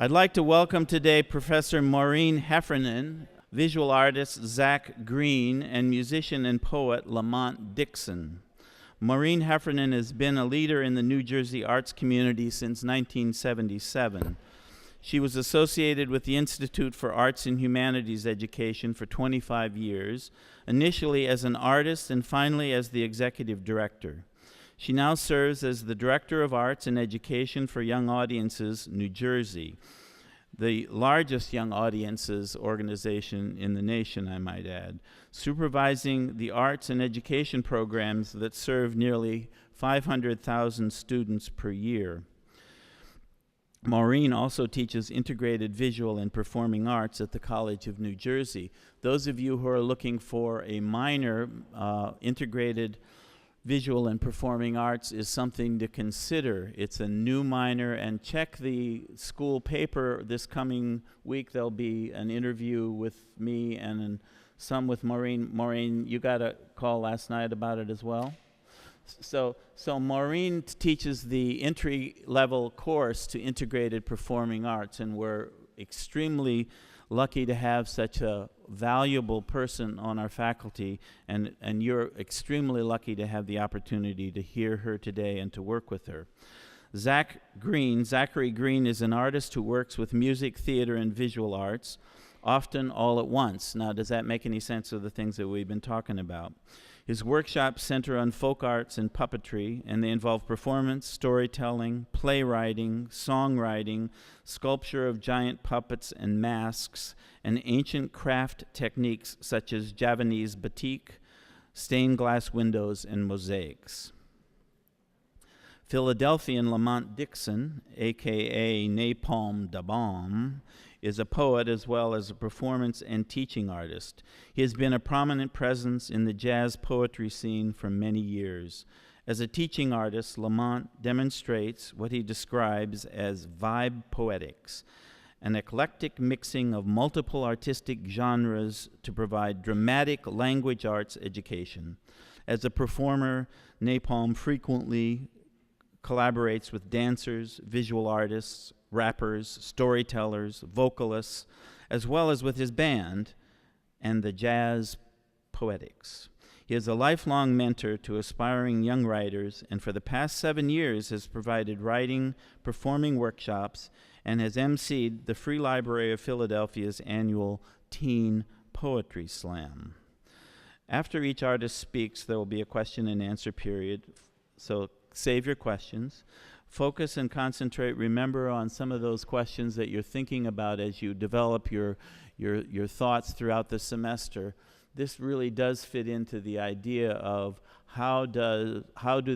I'd like to welcome today Professor Maureen Heffernan, visual artist Zach Green, and musician and poet Lamont Dixson. Maureen Heffernan has been a leader in the New Jersey arts community since 1977. She was associated with the Institute for Arts and Humanities Education for 25 years, initially as an artist and finally as the executive director. She now serves as the Director of Arts and Education for Young Audiences, New Jersey, the largest young audiences organization in the nation, I might add, supervising the arts and education programs that serve nearly 500,000 students per year. Maureen also teaches integrated visual and performing arts at the College of New Jersey. Those of you who are looking for a minor integrated visual and performing arts is something to consider. It's a new minor, and check the school paper this coming week. There'll be an interview with me and some with Maureen. Maureen, you got a call last night about it as well? So Maureen teaches the entry-level course to integrated performing arts, and we're extremely lucky to have such a valuable person on our faculty, and you're extremely lucky to have the opportunity to hear her today and to work with her. Zachary Green is an artist who works with music, theater, and visual arts, often all at once. Now, does that make any sense of the things that we've been talking about? His workshops center on folk arts and puppetry, and they involve performance, storytelling, playwriting, songwriting, sculpture of giant puppets and masks, and ancient craft techniques such as Javanese batik, stained glass windows, and mosaics. Philadelphian Lamont Dixson, a.k.a. Napalm da Bomb, is a poet as well as a performance and teaching artist. He has been a prominent presence in the jazz poetry scene for many years. As a teaching artist, Lamont demonstrates what he describes as vibe poetics, an eclectic mixing of multiple artistic genres to provide dramatic language arts education. As a performer, Napalm frequently collaborates with dancers, visual artists, rappers, storytellers, vocalists, as well as with his band and the Jazz Poetics. He is a lifelong mentor to aspiring young writers, and for the past 7 years has provided writing, performing workshops, and has emceed the Free Library of Philadelphia's annual Teen Poetry Slam. After each artist speaks, there will be a question and answer period, so save your questions. Focus and concentrate. Remember on some of those questions that you're thinking about as you develop your thoughts throughout the semester. This really does fit into the idea of how do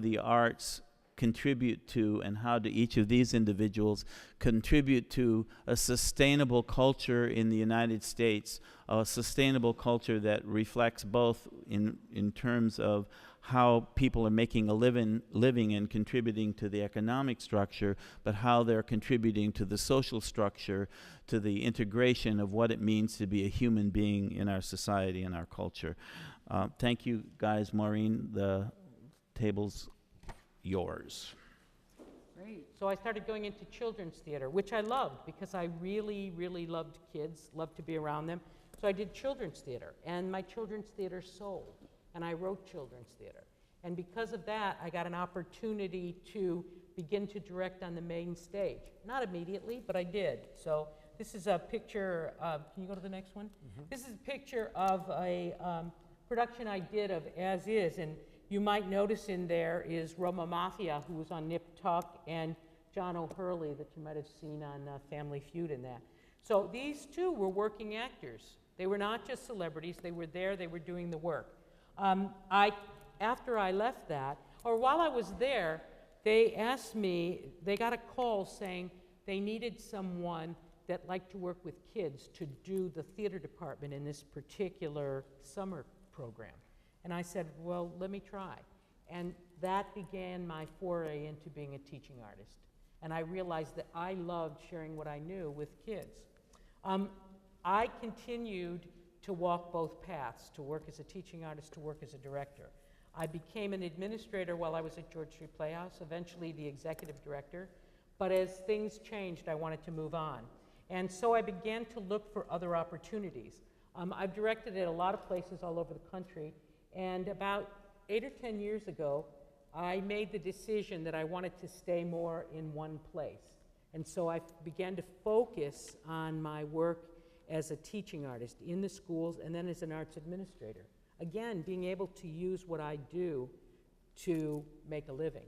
the arts contribute to, and how do each of these individuals contribute to a sustainable culture in the United States, a sustainable culture that reflects both in terms of how people are making a living and contributing to the economic structure, but how they're contributing to the social structure, to the integration of what it means to be a human being in our society and our culture. Thank you, guys. Maureen, the table's yours. Great. So I started going into children's theater, which I loved because I really, really loved kids, loved to be around them. So I did children's theater, and my children's theater sold, and I wrote children's theater. And because of that, I got an opportunity to begin to direct on the main stage. Not immediately, but I did. So this is a picture of, can you go to the next one? Mm-hmm. This is a picture of a production I did of As Is, and you might notice in there is Roma Mafia, who was on Nip Tuck, and John O'Hurley, that you might have seen on Family Feud in that. So these two were working actors. They were not just celebrities. They were there. They were doing the work. After I left that, or while I was there, they asked me, they got a call saying they needed someone that liked to work with kids to do the theater department in this particular summer program. And I said, well, let me try. And that began my foray into being a teaching artist. And I realized that I loved sharing what I knew with kids. I continued to walk both paths, to work as a teaching artist, to work as a director. I became an administrator while I was at George Street Playhouse, eventually the executive director. But as things changed, I wanted to move on. And so I began to look for other opportunities. I've directed at a lot of places all over the country, and about 8 or 10 years ago, I made the decision that I wanted to stay more in one place. And so I began to focus on my work as a teaching artist in the schools and then as an arts administrator. Again, being able to use what I do to make a living.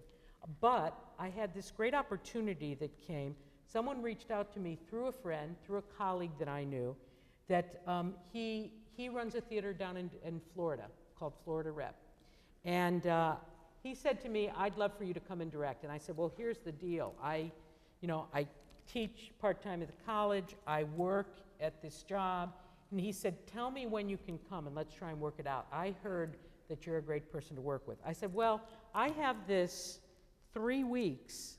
But I had this great opportunity that came. Someone reached out to me through a friend, through a colleague that I knew, that he runs a theater down in Florida called Florida Rep. And he said to me, I'd love for you to come and direct. And I said, well, here's the deal. I teach part-time at the college. I work at this job. And he said, tell me when you can come and let's try and work it out. I heard that you're a great person to work with. I said, well, I have this 3 weeks,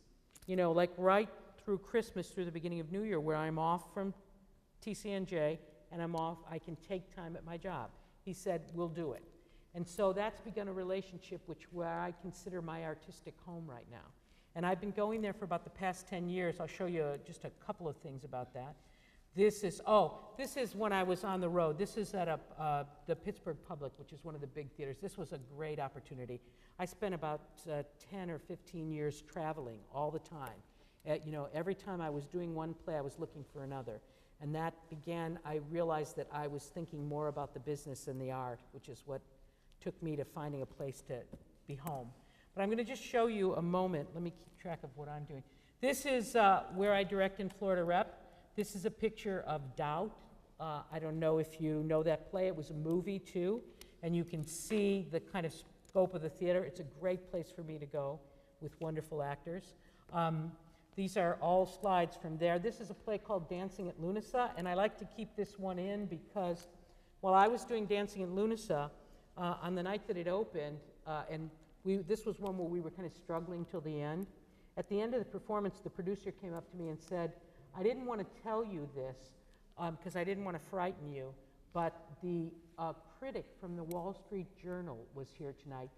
like right through Christmas, through the beginning of New Year, where I'm off from TCNJ and I'm off, I can take time at my job. He said, we'll do it. And so that's begun a relationship where I consider my artistic home right now. And I've been going there for about the past 10 years. I'll show you just a couple of things about that. This is when I was on the road. This is at the Pittsburgh Public, which is one of the big theaters. This was a great opportunity. I spent about 10 or 15 years traveling all the time. Every time I was doing one play, I was looking for another. And that began, I realized that I was thinking more about the business than the art, which is what took me to finding a place to be home. But I'm going to just show you a moment. Let me keep track of what I'm doing. This is where I direct in Florida Rep. This is a picture of Doubt. I don't know if you know that play. It was a movie, too. And you can see the kind of scope of the theater. It's a great place for me to go with wonderful actors. These are all slides from there. This is a play called Dancing at Lunasa, and I like to keep this one in because while I was doing Dancing at Lunasa, on the night that it opened, this was one where we were kind of struggling till the end. At the end of the performance, the producer came up to me and said, I didn't want to tell you this because I didn't want to frighten you, but the critic from the Wall Street Journal was here tonight.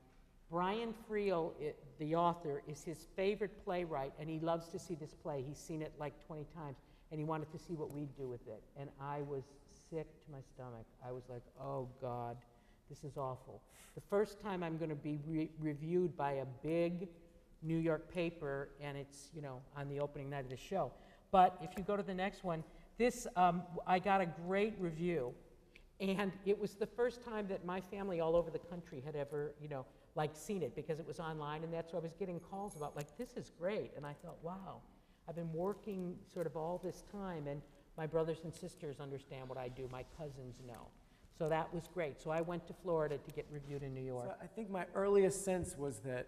Brian Friel, the author, is his favorite playwright, and he loves to see this play. He's seen it like 20 times, and he wanted to see what we'd do with it. And I was sick to my stomach. I was like, oh, God, this is awful. The first time I'm going to be reviewed by a big New York paper, and it's, on the opening night of the show. But if you go to the next one, this, I got a great review, and it was the first time that my family all over the country had ever, seen it because it was online, and that's what I was getting calls about, this is great. And I thought, wow, I've been working sort of all this time, and my brothers and sisters understand what I do. My cousins know. So that was great. So I went to Florida to get reviewed in New York. So I think my earliest sense was that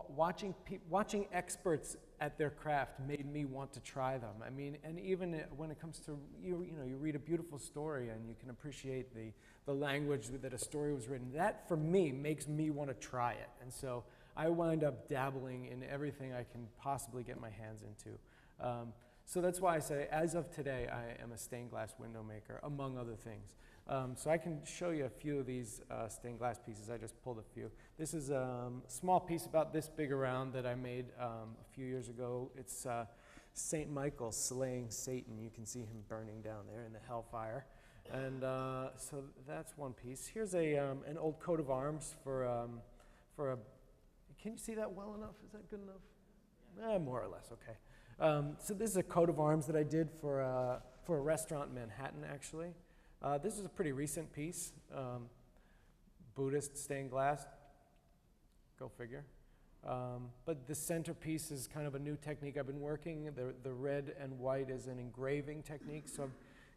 watching experts at their craft made me want to try them. I mean, and even when it comes to, you read a beautiful story and you can appreciate the language that a story was written. That, for me, makes me want to try it. And so I wind up dabbling in everything I can possibly get my hands into. So that's why I say, as of today, I am a stained glass window maker, among other things. So I can show you a few of these stained glass pieces. I just pulled a few. This is a small piece about this big around that I made a few years ago. It's St. Michael slaying Satan. You can see him burning down there in the hellfire. And so that's one piece. Here's an old coat of arms for a, can you see that well enough? Is that good enough? More or less, okay. So this is a coat of arms that I did for a restaurant in Manhattan, actually. This is a pretty recent piece, Buddhist stained glass, go figure. But the centerpiece is kind of a new technique I've been working. The red and white is an engraving technique, so I'm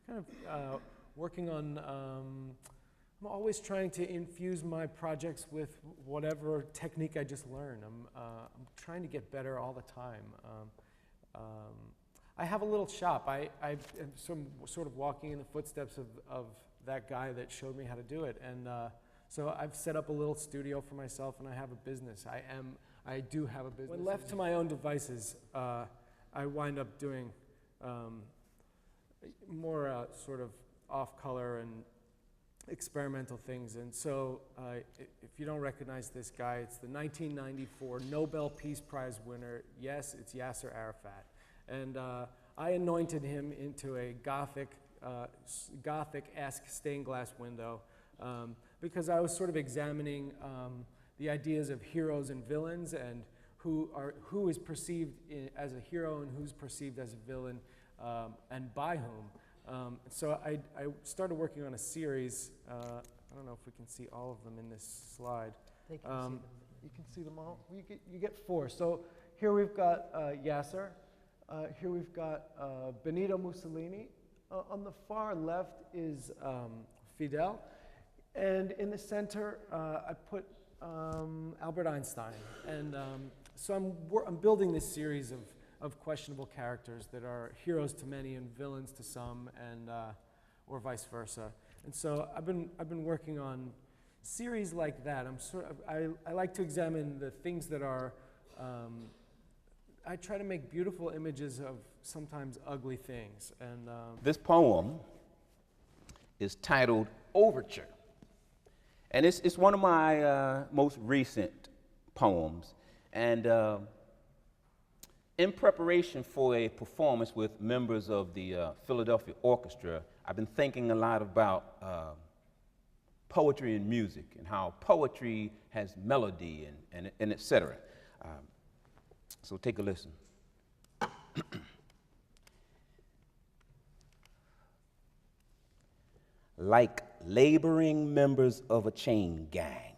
kind of working on, I'm always trying to infuse my projects with whatever technique I just learned. I'm trying to get better all the time. I have a little shop. I am sort of walking in the footsteps of that guy that showed me how to do it. And so I've set up a little studio for myself, and I have a business. I do have a business. When left to my own devices, I wind up doing more sort of off-color experimental things. And so if you don't recognize this guy, it's the 1994 Nobel Peace Prize winner. Yes, it's Yasser Arafat. And I anointed him into a Gothic-esque stained glass window because I was sort of examining the ideas of heroes and villains, and who is perceived as a hero and who's perceived as a villain, and by whom. So I started working on a series. I don't know if we can see all of them in this slide. They can see them. You can see them all? You get 4. So here we've got Yasser. Here we've got Benito Mussolini. On the far left is Fidel. And in the center, I put Albert Einstein. And so I'm building this series of questionable characters that are heroes to many and villains to some, and or vice versa. And so I've been working on series like that. I like to examine the things that are. I try to make beautiful images of sometimes ugly things. And this poem is titled Overture, and it's one of my most recent poems. And in preparation for a performance with members of the Philadelphia Orchestra, I've been thinking a lot about poetry and music, and how poetry has melody and et cetera. So take a listen. Like laboring members of a chain gang,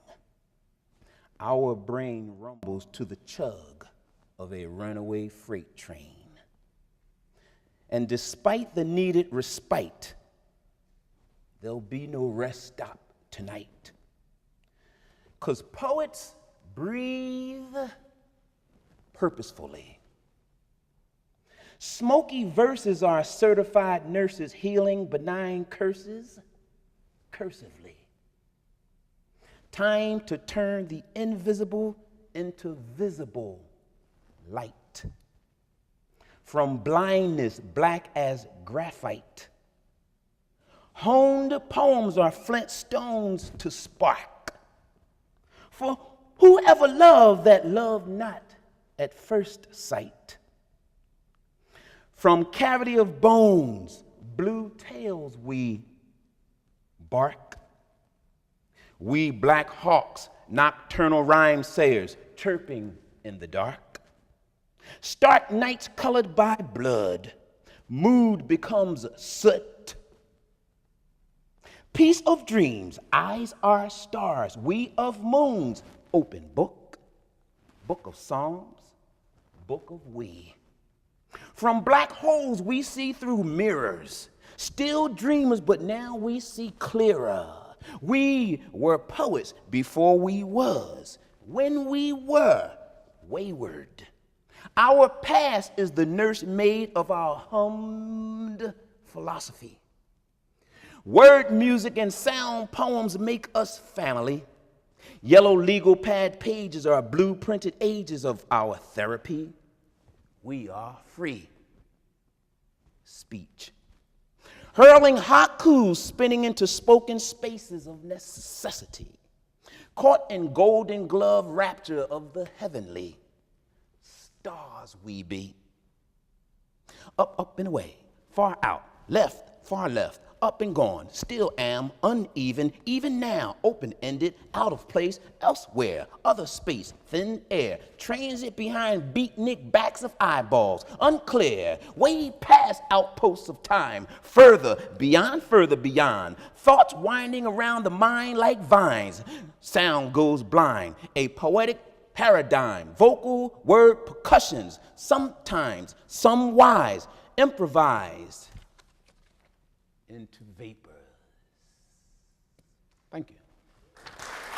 our brain rumbles to the chug of a runaway freight train. And despite the needed respite, there'll be no rest stop tonight. 'Cause poets breathe purposefully. Smoky verses are certified nurses healing benign curses cursively. Time to turn the invisible into visible light. From blindness black as graphite, honed poems are flint stones to spark. For whoever loved that loved not at first sight. From cavity of bones, blue tails we bark. We black hawks, nocturnal rhyme sayers, chirping in the dark. Stark nights colored by blood, mood becomes soot. Piece of dreams, eyes are stars, we of moons, open book, book of songs, book of we. From black holes we see through mirrors, still dreamers, but now we see clearer. We were poets before we was, when we were wayward. Our past is the nursemaid of our hummed philosophy. Word music and sound poems make us family. Yellow legal pad pages are blueprinted ages of our therapy. We are free speech. Hurling haikus spinning into spoken spaces of necessity. Caught in golden glove rapture of the heavenly. Stars we be. Up, up and away, far out, left, far left, up and gone, still am, uneven, even now, open-ended, out of place, elsewhere, other space, thin air, transit behind beatnik backs of eyeballs, unclear, way past outposts of time, further beyond, thoughts winding around the mind like vines, sound goes blind, a poetic paradigm, vocal word percussions, sometimes, some wise, improvised into vapors. Thank you.